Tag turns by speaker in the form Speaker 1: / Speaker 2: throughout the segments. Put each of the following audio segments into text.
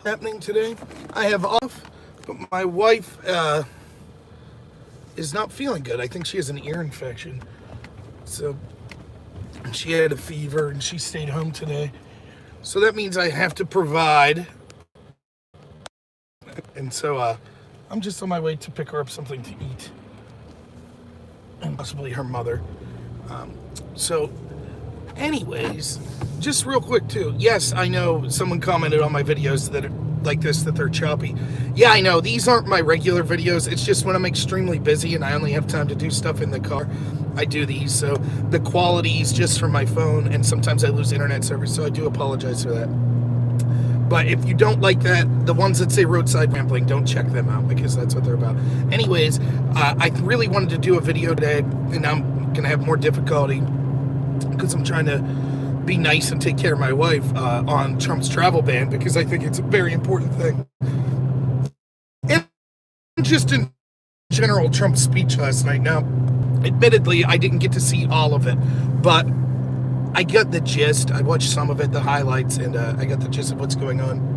Speaker 1: happening today. I have off, but my wife is not feeling good. I think she has an ear infection. So she had a fever and she stayed home today. So that means I have to provide. And so I'm just on my way to pick her up something to eat. And possibly her mother. So anyways, just real quick too. Yes, I know someone commented on my videos that like this, that they're choppy. Yeah, I know. These aren't my regular videos. It's just when I'm extremely busy and I only have time to do stuff in the car, I do these. So the quality is just from my phone, and sometimes I lose internet service, so I do apologize for that. But if you don't like that, the ones that say roadside rambling, don't check them out, because that's what they're about. Anyways, I really wanted to do a video today, and I'm going to have more difficulty because I'm trying to be nice and take care of my wife on Trump's travel ban, because I think it's a very important thing. And just in general, Trump's speech last night. Now, admittedly, I didn't get to see all of it, but I got the gist. I watched some of it, the highlights, and I got the gist of what's going on.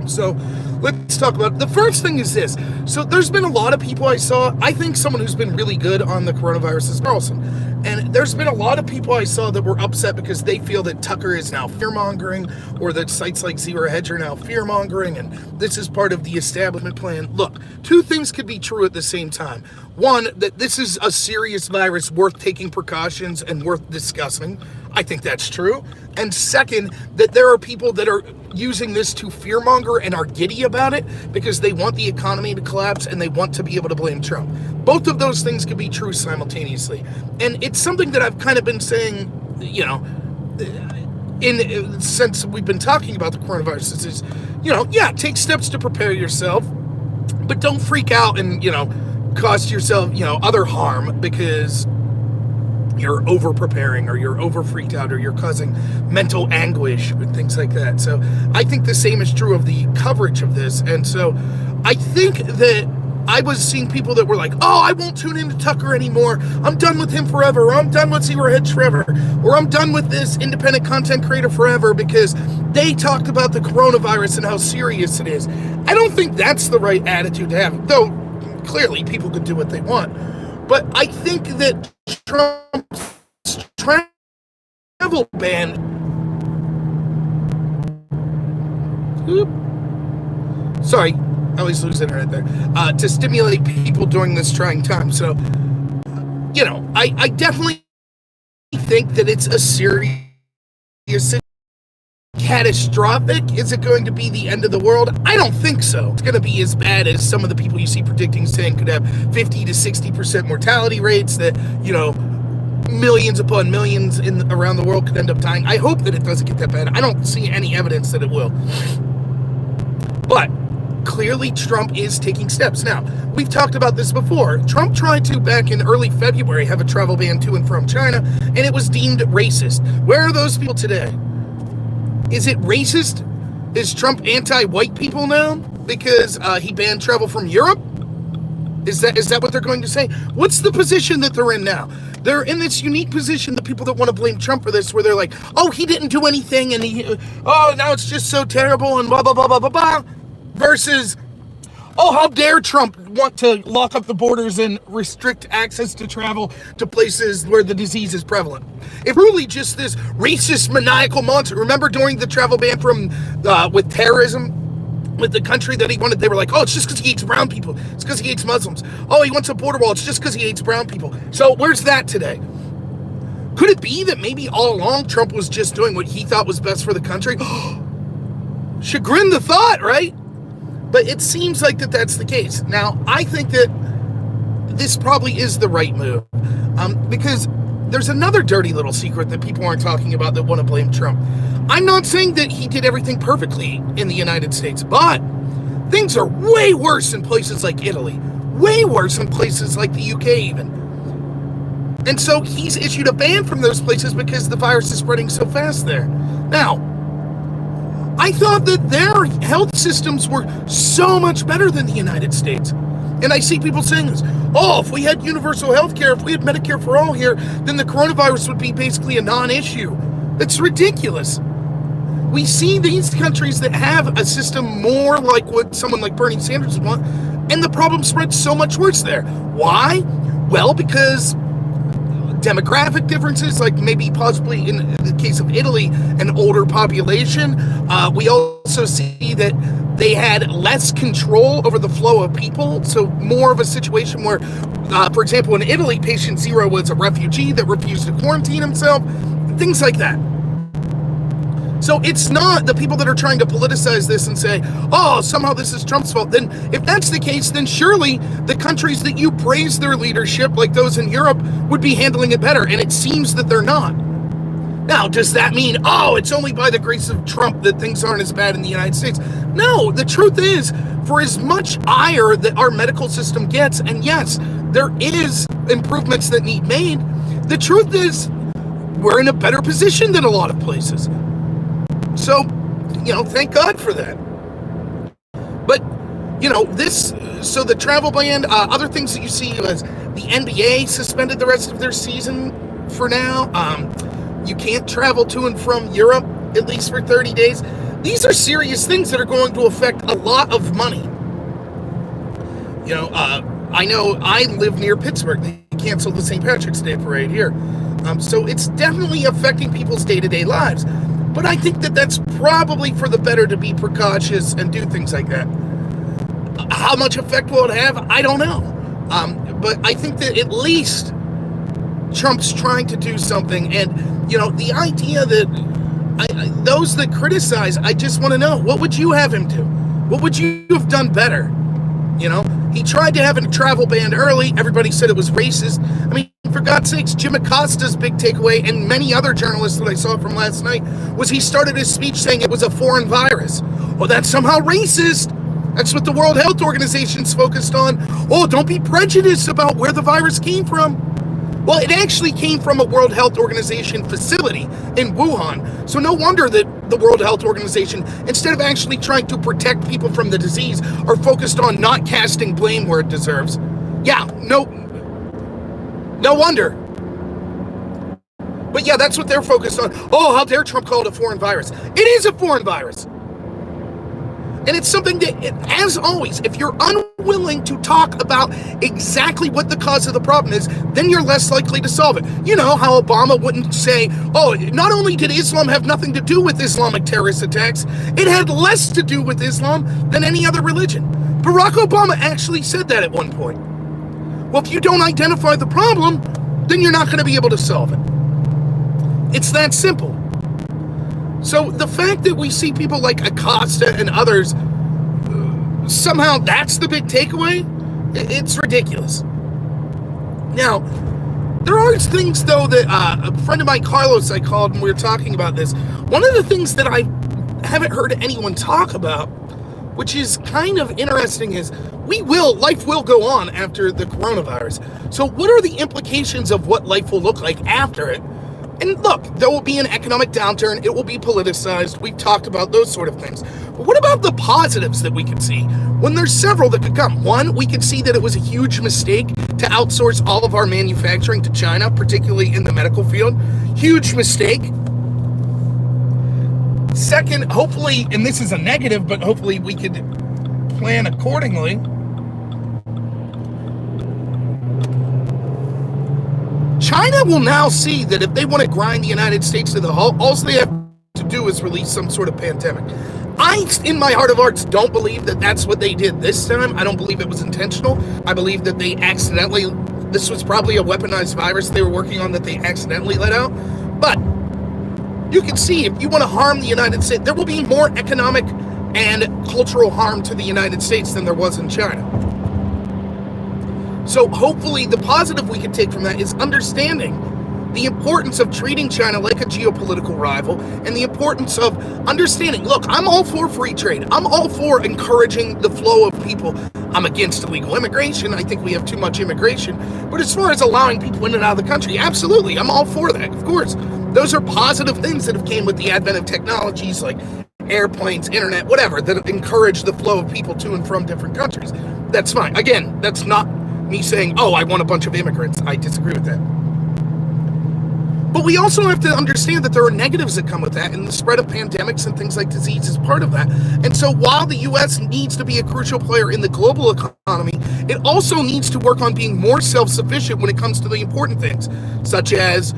Speaker 1: So let's talk about it. The first thing is this. So there's been a lot of people I saw. I think someone who's been really good on the coronavirus is Carlson. And there's been a lot of people I saw that were upset because they feel that Tucker is now fear-mongering, or that sites like Zero Hedge are now fear-mongering, and this is part of the establishment plan. Look, two things could be true at the same time. One, that this is a serious virus worth taking precautions and worth discussing. I think that's true. And second, that there are people that are using this to fearmonger and are giddy about it because they want the economy to collapse and they want to be able to blame Trump. Both of those things can be true simultaneously. And it's something that I've kind of been saying, since we've been talking about the coronavirus, is, take steps to prepare yourself, but don't freak out and, cause yourself, other harm because you're over preparing, or you're over freaked out, or you're causing mental anguish and things like that. So I think the same is true of the coverage of this. And so I think that I was seeing people that were like, oh, I won't tune into Tucker anymore. I'm done with him forever. Or I'm done with Zero Hedge forever. Or I'm done with this independent content creator forever because they talked about the coronavirus and how serious it is. I don't think that's the right attitude to have. Though, clearly, people could do what they want. But I think that Trump's travel ban... Sorry, I always lose internet there. To stimulate people during this trying time. So, I definitely think that it's a serious... Catastrophic? Is it going to be the end of the world? I don't think so. It's going to be as bad as some of the people you see predicting, saying could have 50 to 60% mortality rates, that, millions upon millions around the world could end up dying. I hope that it doesn't get that bad. I don't see any evidence that it will. But clearly Trump is taking steps. Now, we've talked about this before. Trump tried to, back in early February, have a travel ban to and from China, and it was deemed racist. Where are those people today? Is it racist? Is Trump anti-white people now because he banned travel from Europe? Is that what they're going to say? What's the position that they're in now? They're in this unique position, the people that want to blame Trump for this, where they're like, oh, he didn't do anything, and now it's just so terrible, and blah, blah, blah, blah, blah, blah, versus, oh, how dare Trump want to lock up the borders and restrict access to travel to places where the disease is prevalent. It's really just this racist, maniacal monster. Remember during the travel ban from with terrorism, with the country that he wanted, they were like, oh, it's just because he hates brown people. It's because he hates Muslims. Oh, he wants a border wall. It's just because he hates brown people. So where's that today? Could it be that maybe all along Trump was just doing what he thought was best for the country? Chagrin the thought, right? But it seems like that's the case. Now, I think that this probably is the right move. Because there's another dirty little secret that people aren't talking about that want to blame Trump. I'm not saying that he did everything perfectly in the United States, but things are way worse in places like Italy. Way worse in places like the UK even. And so he's issued a ban from those places because the virus is spreading so fast there. Now, I thought that their health systems were so much better than the United States. And I see people saying this, oh, if we had universal health care, if we had Medicare for all here, then the coronavirus would be basically a non-issue. That's ridiculous. we see these countries that have a system more like what someone like Bernie Sanders would want, and the problem spreads so much worse there. Why? Well, because demographic differences, like maybe possibly in the case of Italy, an older population. We also see that they had less control over the flow of people. So more of a situation where, for example, in Italy, patient zero was a refugee that refused to quarantine himself, things like that. So it's not the people that are trying to politicize this and say, oh, somehow this is Trump's fault. Then if that's the case, then surely the countries that you praise their leadership, like those in Europe, would be handling it better. And it seems that they're not. Now, does that mean, oh, it's only by the grace of Trump that things aren't as bad in the United States? No, the truth is, for as much ire that our medical system gets, and yes, there is improvements that need made, the truth is we're in a better position than a lot of places. So, thank God for that. But, so the travel ban, other things that you see is the NBA suspended the rest of their season for now. You can't travel to and from Europe, at least for 30 days. These are serious things that are going to affect a lot of money. I know I live near Pittsburgh. They canceled the St. Patrick's Day parade here. So it's definitely affecting people's day-to-day lives. But I think that that's probably for the better to be precautious and do things like that. How much effect will it have? I don't know. But I think that at least Trump's trying to do something. And, the idea that those that criticize, I just want to know, what would you have him do? What would you have done better? He tried to have a travel ban early. Everybody said it was racist. I mean, for God's sakes, Jim Acosta's big takeaway, and many other journalists that I saw from last night, was he started his speech saying it was a foreign virus. Well, that's somehow racist. That's what the World Health Organization's focused on. Oh, don't be prejudiced about where the virus came from. Well, it actually came from a World Health Organization facility in Wuhan. So no wonder that the World Health Organization, instead of actually trying to protect people from the disease, are focused on not casting blame where it deserves. Yeah, no wonder. But yeah, that's what they're focused on. Oh, how dare Trump call it a foreign virus? It is a foreign virus. And it's something that, as always, if you're unwilling to talk about exactly what the cause of the problem is, then you're less likely to solve it. You know how Obama wouldn't say, oh, not only did Islam have nothing to do with Islamic terrorist attacks, it had less to do with Islam than any other religion. Barack Obama actually said that at one point. Well, if you don't identify the problem, then you're not going to be able to solve it. It's that simple. So the fact that we see people like Acosta and others, somehow that's the big takeaway, it's ridiculous. Now, there are things, though, that a friend of mine, Carlos, I called, and we were talking about this. One of the things that I haven't heard anyone talk about, which is kind of interesting, is life will go on after the coronavirus. So what are the implications of what life will look like after it? And look, there will be an economic downturn. It will be politicized. We've talked about those sort of things. But what about the positives that we could see? When there's several that could come. One, we could see that it was a huge mistake to outsource all of our manufacturing to China, particularly in the medical field. Huge mistake. Second, hopefully, and this is a negative, but hopefully we could plan accordingly. China will now see that if they want to grind the United States to the halt, all they have to do is release some sort of pandemic. I, in my heart of hearts, don't believe that that's what they did this time. I don't believe it was intentional. I believe that they accidentally, this was probably a weaponized virus they were working on that they accidentally let out. But you can see, if you want to harm the United States, there will be more economic and cultural harm to the United States than there was in China. So hopefully the positive we can take from that is understanding the importance of treating China like a geopolitical rival, and the importance of understanding, look, I'm all for free trade. I'm all for encouraging the flow of people. I'm against illegal immigration. I think we have too much immigration. But as far as allowing people in and out of the country, absolutely, I'm all for that. Of course, those are positive things that have came with the advent of technologies like airplanes, internet, whatever, that encourage the flow of people to and from different countries. That's fine. Again, that's not me saying, oh, I want a bunch of immigrants. I disagree with that. But we also have to understand that there are negatives that come with that, and the spread of pandemics and things like disease is part of that. And so while the U.S. needs to be a crucial player in the global economy, it also needs to work on being more self-sufficient when it comes to the important things, such as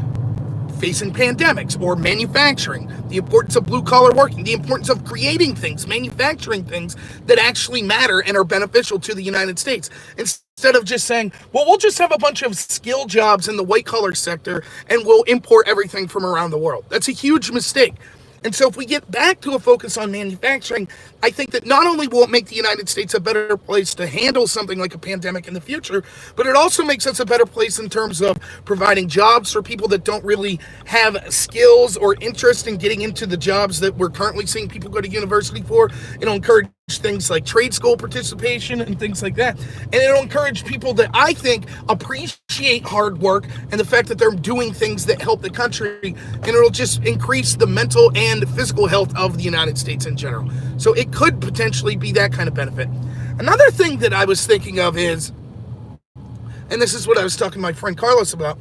Speaker 1: facing pandemics or manufacturing, the importance of blue-collar working, the importance of creating things, manufacturing things that actually matter and are beneficial to the United States. Instead of just saying, well, we'll just have a bunch of skill jobs in the white-collar sector and we'll import everything from around the world. That's a huge mistake. And so if we get back to a focus on manufacturing, I think that not only will it make the United States a better place to handle something like a pandemic in the future, but it also makes us a better place in terms of providing jobs for people that don't really have skills or interest in getting into the jobs that we're currently seeing people go to university for. It'll encourage things like trade school participation and things like that. And it'll encourage people that I think appreciate hard work and the fact that they're doing things that help the country, and it'll just increase the mental and physical health of the United States in general. So it could potentially be that kind of benefit. Another thing that I was thinking of is, and this is what I was talking to my friend Carlos about,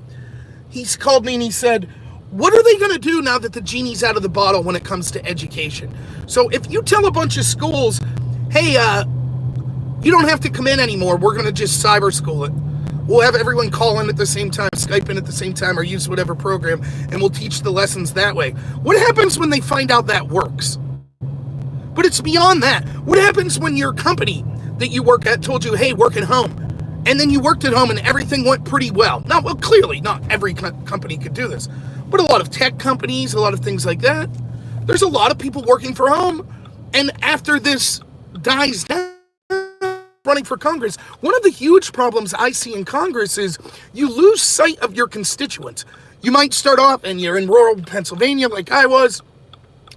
Speaker 1: he's called me and he said, what are they going to do now that the genie's out of the bottle when it comes to education? So if you tell a bunch of schools, hey, you don't have to come in anymore, we're going to just cyber school it. We'll have everyone call in at the same time, Skype in at the same time, or use whatever program, and we'll teach the lessons that way. What happens when they find out that works? But it's beyond that. What happens when your company that you work at told you, hey, work at home, and then you worked at home and everything went pretty well? Now, well, clearly, not every company could do this, but a lot of tech companies, a lot of things like that, there's a lot of people working from home, and after this dies down, running for Congress, one of the huge problems I see in Congress is you lose sight of your constituents. You might start off and you're in rural Pennsylvania like I was,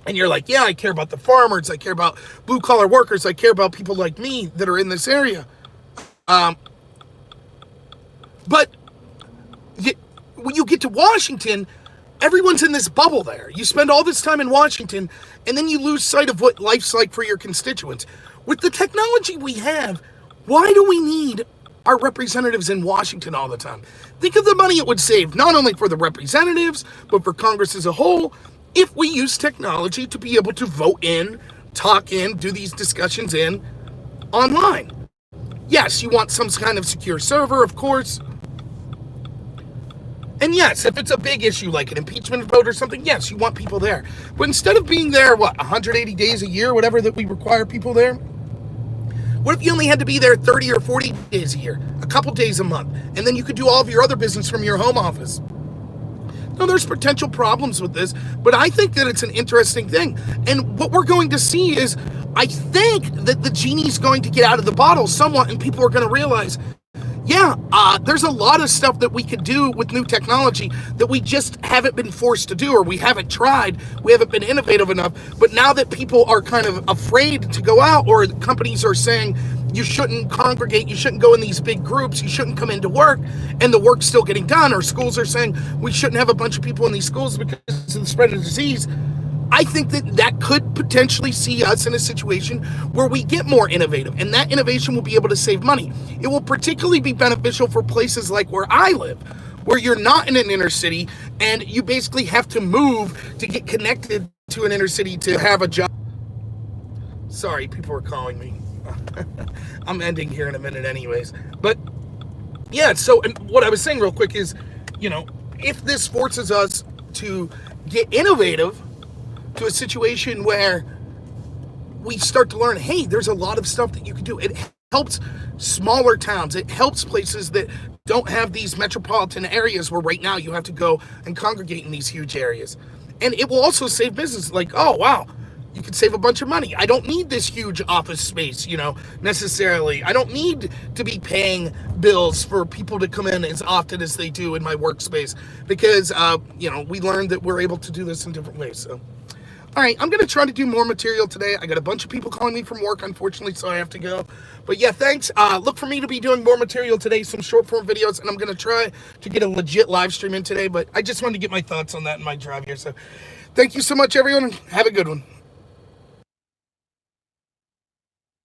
Speaker 1: and you're like, yeah, I care about the farmers, I care about blue-collar workers, I care about people like me that are in this area. But when you get to Washington, everyone's in this bubble there. You spend all this time in Washington, and then you lose sight of what life's like for your constituents. With the technology we have, why do we need our representatives in Washington all the time? Think of the money it would save, not only for the representatives, but for Congress as a whole, if we use technology to be able to vote in, talk in, do these discussions in online. Yes, you want some kind of secure server, of course. And yes, if it's a big issue like an impeachment vote or something, yes, you want people there. But instead of being there, 180 days a year, whatever that we require people there, what if you only had to be there 30 or 40 days a year, a couple days a month, and then you could do all of your other business from your home office? Now, there's potential problems with this, but I think that it's an interesting thing. And what we're going to see is, I think that the genie's going to get out of the bottle somewhat, and people are going to realize, yeah, there's a lot of stuff that we could do with new technology that we just haven't been forced to do, or we haven't tried, we haven't been innovative enough. But now that people are kind of afraid to go out, or companies are saying you shouldn't congregate, you shouldn't go in these big groups, you shouldn't come into work, and the work's still getting done, or schools are saying we shouldn't have a bunch of people in these schools because of the spread of disease, I think that that could potentially see us in a situation where we get more innovative, and that innovation will be able to save money. It will particularly be beneficial for places like where I live, where you're not in an inner city, and you basically have to move to get connected to an inner city to have a job. Sorry, people are calling me. I'm ending here in a minute anyways. But yeah, so and what I was saying real quick is, if this forces us to get innovative to a situation where we start to learn, hey, there's a lot of stuff that you can do. It helps smaller towns. It helps places that don't have these metropolitan areas where right now you have to go and congregate in these huge areas. And it will also save business. Like, oh, wow, you can save a bunch of money. I don't need this huge office space, necessarily. I don't need to be paying bills for people to come in as often as they do in my workspace because, we learned that we're able to do this in different ways. So, all right, I'm going to try to do more material today. I got a bunch of people calling me from work, unfortunately, so I have to go. But yeah, thanks. Look for me to be doing more material today, some short form videos, and I'm going to try to get a legit live stream in today. But I just wanted to get my thoughts on that in my drive here. So thank you so much, everyone, and have a good one.